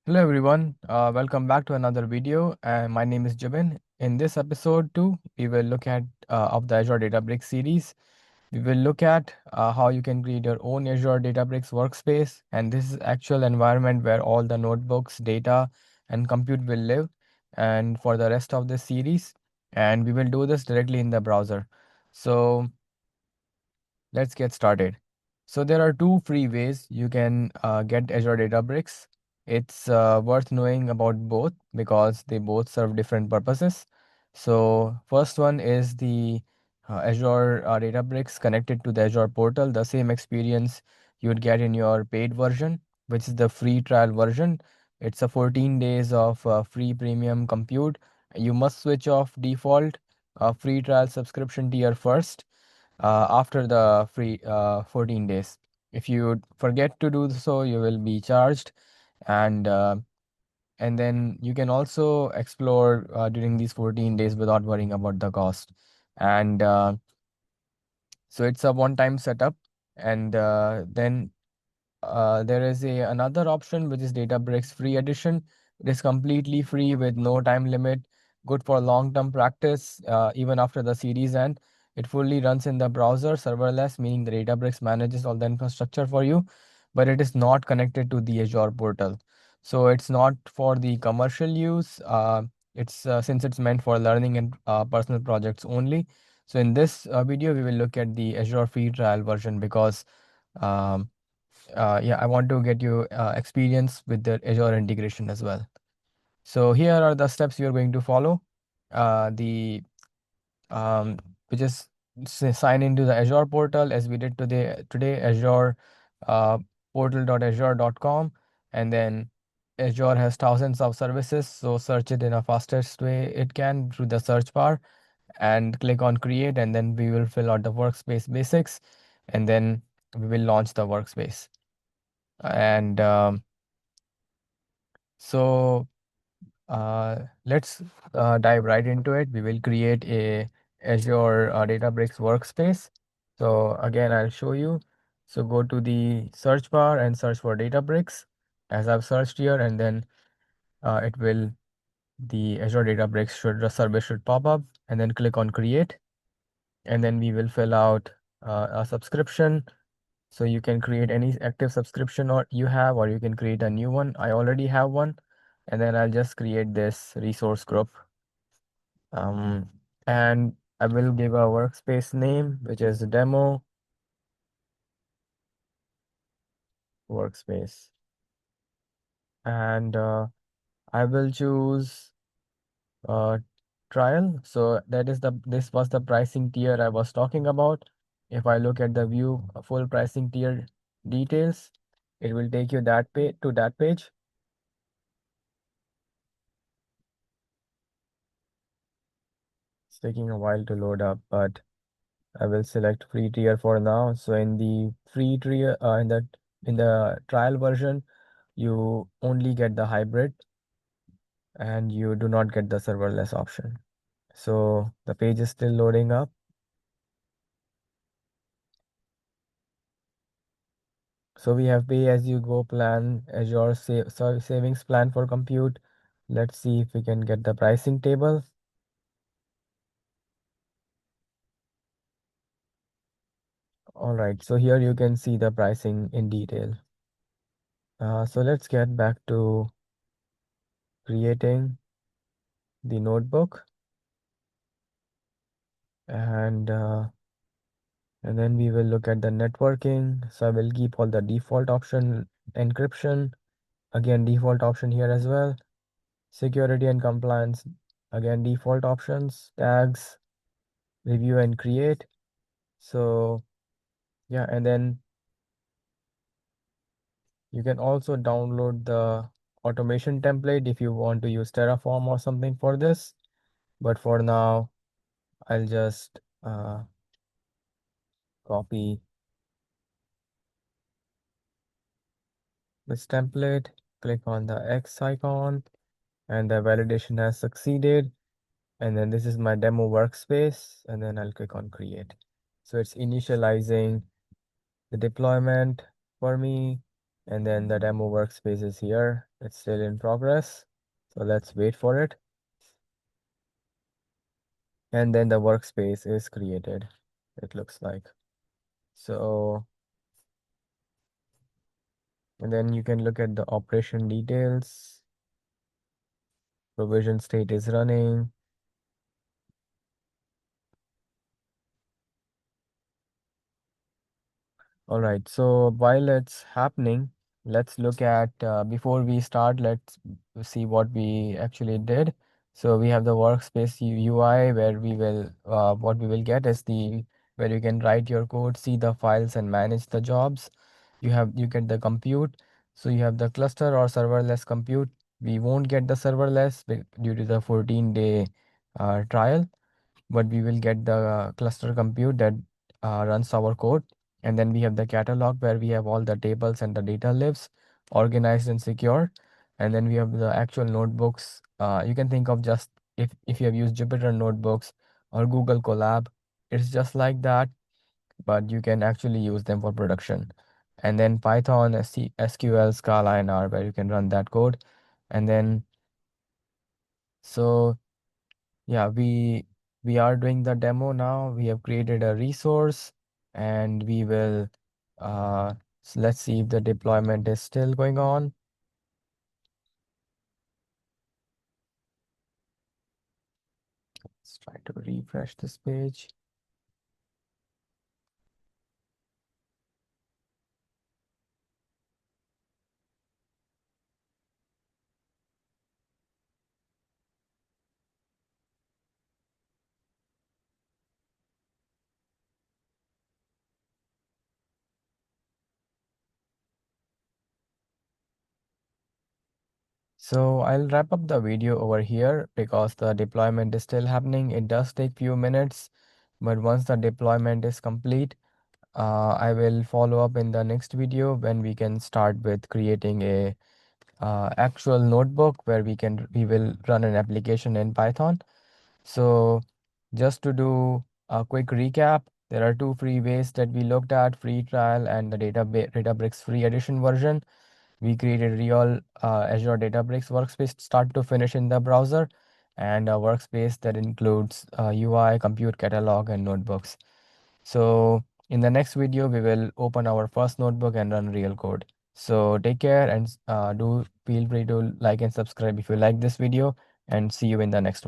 Hello everyone, welcome back to another video. My name is Jabin. In this episode 2, we will look at of the Azure Databricks series. We will look at how you can create your own Azure Databricks workspace, and this is actual environment where all the notebooks, data, and compute will live. And for the rest of this series, and we will do this directly in the browser. So let's get started. So there are two free ways you can get Azure Databricks. It's worth knowing about both because they both serve different purposes. So first one is the Azure Databricks connected to the Azure Portal, the same experience you would get in your paid version, which is the free trial version. It's a 14 days of free premium compute. You must switch off default free trial subscription tier first after the free 14 days. If you forget to do so, you will be charged, and uh, and then you can also explore during these 14 days without worrying about the cost. And so it's a one-time setup, and then there is another option which is Databricks Free Edition. It is completely free with no time limit, good for long-term practice, even after the series end. It fully runs in the browser, serverless, meaning the Databricks manages all the infrastructure for you, but it is not connected to the Azure portal. So it's not for the commercial use. It's since it's meant for learning and personal projects only. So in this video, we will look at the Azure Free Trial version because um, yeah, I want to get you experience with the Azure integration as well. So here are the steps you're going to follow. The which is sign into the Azure portal as we did today Azure uh, portal.azure.com, and then Azure has thousands of services, so search it in a fastest way it can through the search bar and click on create, and then we will fill out the workspace basics, and then we will launch the workspace. And so let's dive right into it. We will create a Azure Databricks workspace. So again, I'll show you. So go to the search bar and search for Databricks as I've searched here, and then it will the Azure Databricks the service should pop up, and then click on create, and then we will fill out a subscription. So you can create any active subscription or you have, or you can create a new one. I already have one, and then I'll just create this resource group. Um, and I will give a workspace name, which is demo workspace. And I will choose uh, trial. So that is this was the pricing tier I was talking about. If I look at the view full pricing tier details, it will take you that page to that page. It's taking a while to load up, but I will select free tier for now. So in the free tier, in the trial version, you only get the hybrid and you do not get the serverless option. So the page is still loading up. So we have pay as you go plan, Azure savings plan for compute. Let's see if we can get the pricing table. All right, so here you can see the pricing in detail. So let's get back to creating the notebook, and then we will look at the networking. So I will keep all the default option, encryption, again default option here as well. Security and compliance, again default options, tags, review and create. So yeah, and then you can also download the automation template if you want to use Terraform or something for this. But for now, I'll just copy this template, click on the X icon, and the validation has succeeded. And then this is my demo workspace, and then I'll click on create. So it's initializing the deployment for me. And then the demo workspace is here. It's still in progress. So let's wait for it. And then the workspace is created, it looks like. So, and then you can look at the operation details. Provision state is running. All right, so while it's happening, let's look at, before we start, let's see what we actually did. So we have the workspace UI where what we will get is where you can write your code, see the files and manage the jobs. You get the compute. So you have the cluster or serverless compute. We won't get the serverless due to the 14-day trial, but we will get the cluster compute that runs our code. And then we have the catalog where we have all the tables and the data lives organized and secure. And then we have the actual notebooks. You can think of just if you have used Jupyter notebooks or Google Colab, it's just like that, but you can actually use them for production. And then Python, SQL, Scala, and R, where you can run that code. And then, so yeah, we are doing the demo now. We have created a resource, and we will let's see if the deployment is still going on. Let's try to refresh this page. So I'll wrap up the video over here because the deployment is still happening. It does take few minutes, but once the deployment is complete, I will follow up in the next video when we can start with creating a actual notebook where we will run an application in Python. So just to do a quick recap, there are two free ways that we looked at: free trial and the Databricks Free Edition version. We created real Azure Databricks workspace start to finish in the browser, and a workspace that includes UI, compute catalog, and notebooks. So in the next video, we will open our first notebook and run real code. So take care, and do feel free to like and subscribe if you like this video, and see you in the next one.